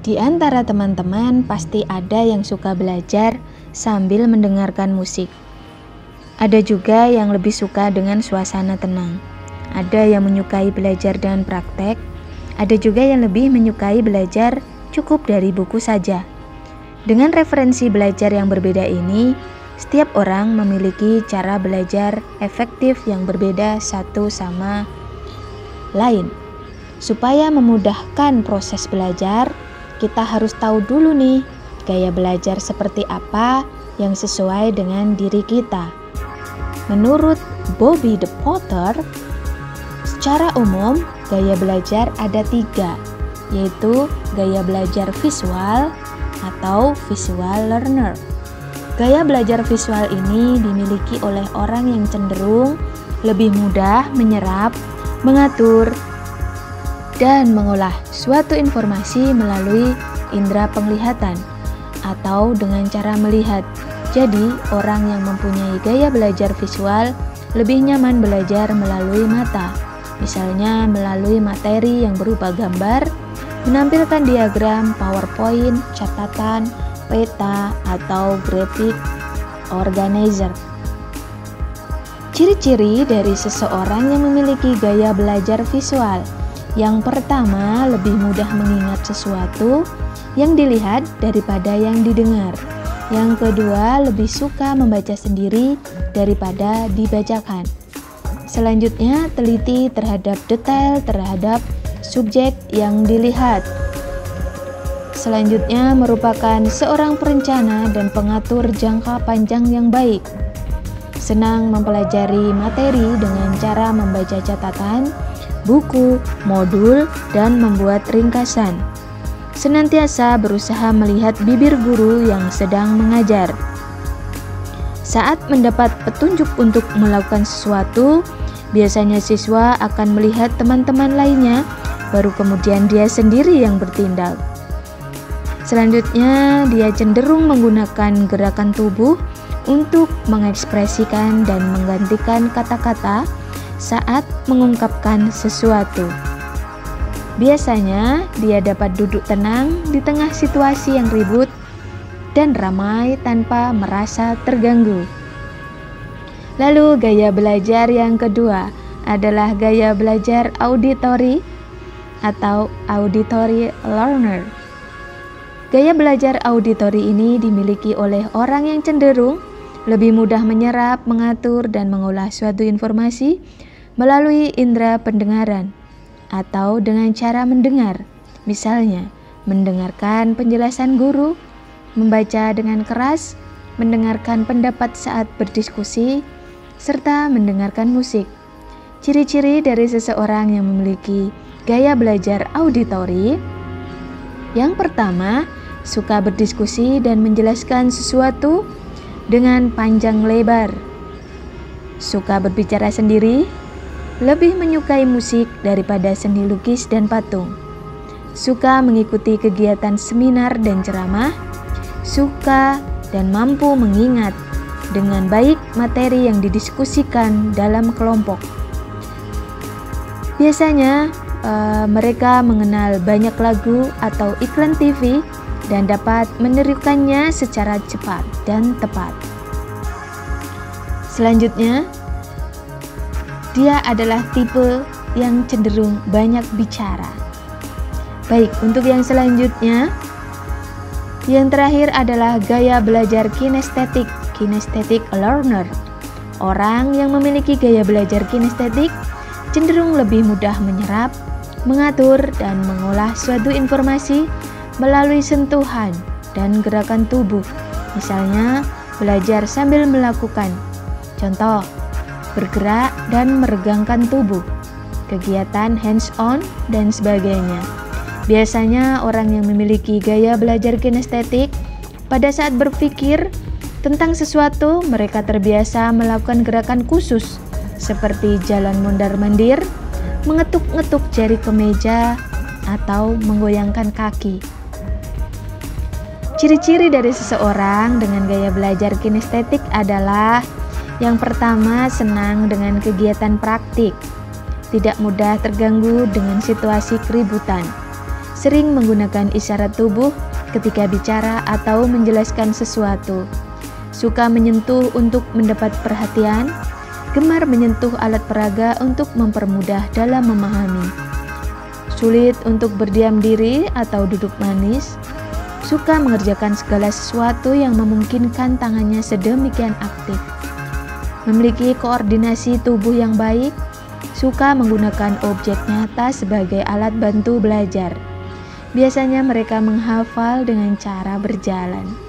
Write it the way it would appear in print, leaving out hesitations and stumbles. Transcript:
Di antara teman-teman pasti ada yang suka belajar sambil mendengarkan musik. Ada juga yang lebih suka dengan suasana tenang. Ada yang menyukai belajar dengan praktek. Ada juga yang lebih menyukai belajar cukup dari buku saja. Dengan referensi belajar yang berbeda ini, setiap orang memiliki cara belajar efektif yang berbeda satu sama lain. Supaya memudahkan proses belajar, kita harus tahu dulu nih, gaya belajar seperti apa yang sesuai dengan diri kita. Menurut Bobby the Potter, secara umum gaya belajar ada 3, yaitu gaya belajar visual atau visual learner. Gaya belajar visual ini dimiliki oleh orang yang cenderung lebih mudah menyerap, mengatur, dan mengolah suatu informasi melalui indera penglihatan atau dengan cara melihat. Jadi, orang yang mempunyai gaya belajar visual lebih nyaman belajar melalui mata, misalnya melalui materi yang berupa gambar, menampilkan diagram, PowerPoint, catatan, peta, atau graphic organizer. Ciri-ciri dari seseorang yang memiliki gaya belajar visual. Yang pertama, lebih mudah mengingat sesuatu yang dilihat daripada yang didengar. Yang kedua, lebih suka membaca sendiri daripada dibacakan. Selanjutnya, teliti terhadap detail terhadap subjek yang dilihat. Selanjutnya, merupakan seorang perencana dan pengatur jangka panjang yang baik. Senang mempelajari materi dengan cara membaca catatan, buku, modul, dan membuat ringkasan. Senantiasa berusaha melihat bibir guru yang sedang mengajar. Saat mendapat petunjuk untuk melakukan sesuatu, biasanya siswa akan melihat teman-teman lainnya, baru kemudian dia sendiri yang bertindak. Selanjutnya, dia cenderung menggunakan gerakan tubuh untuk mengekspresikan dan menggantikan kata-kata saat mengungkapkan sesuatu. Biasanya, dia dapat duduk tenang di tengah situasi yang ribut dan ramai tanpa merasa terganggu. Lalu, gaya belajar yang kedua adalah gaya belajar auditory atau auditory learner. Gaya belajar auditory ini dimiliki oleh orang yang cenderung lebih mudah menyerap, mengatur, dan mengolah suatu informasi melalui indera pendengaran atau dengan cara mendengar. Misalnya, mendengarkan penjelasan guru, membaca dengan keras, mendengarkan pendapat saat berdiskusi, serta mendengarkan musik. Ciri-ciri dari seseorang yang memiliki gaya belajar auditory. Yang pertama, suka berdiskusi dan menjelaskan sesuatu dengan panjang lebar. Suka berbicara sendiri, lebih menyukai musik daripada seni lukis dan patung. Suka mengikuti kegiatan seminar dan ceramah. Suka dan mampu mengingat dengan baik materi yang didiskusikan dalam kelompok. Biasanya mereka mengenal banyak lagu atau iklan TV dan dapat menirukannya secara cepat dan tepat. Selanjutnya, dia adalah tipe yang cenderung banyak bicara. Baik, untuk yang selanjutnya, yang terakhir adalah gaya belajar kinestetik, kinesthetic learner. Orang yang memiliki gaya belajar kinestetik cenderung lebih mudah menyerap, mengatur, dan mengolah suatu informasi melalui sentuhan dan gerakan tubuh. Misalnya, belajar sambil melakukan. Contoh, bergerak dan meregangkan tubuh, kegiatan hands-on, dan sebagainya. Biasanya orang yang memiliki gaya belajar kinestetik, pada saat berpikir tentang sesuatu, mereka terbiasa melakukan gerakan khusus, seperti jalan mondar-mandir, mengetuk-ngetuk jari ke meja, atau menggoyangkan kaki. Ciri-ciri dari seseorang dengan gaya belajar kinestetik adalah: yang pertama, senang dengan kegiatan praktik, tidak mudah terganggu dengan situasi keributan. sering menggunakan isyarat tubuh ketika bicara atau menjelaskan sesuatu, suka menyentuh untuk mendapat perhatian, gemar menyentuh alat peraga untuk mempermudah dalam memahami, sulit untuk berdiam diri atau duduk manis, suka mengerjakan segala sesuatu yang memungkinkan tangannya sedemikian aktif, memiliki koordinasi tubuh yang baik, suka menggunakan objek nyata sebagai alat bantu belajar. Biasanya mereka menghafal dengan cara berjalan.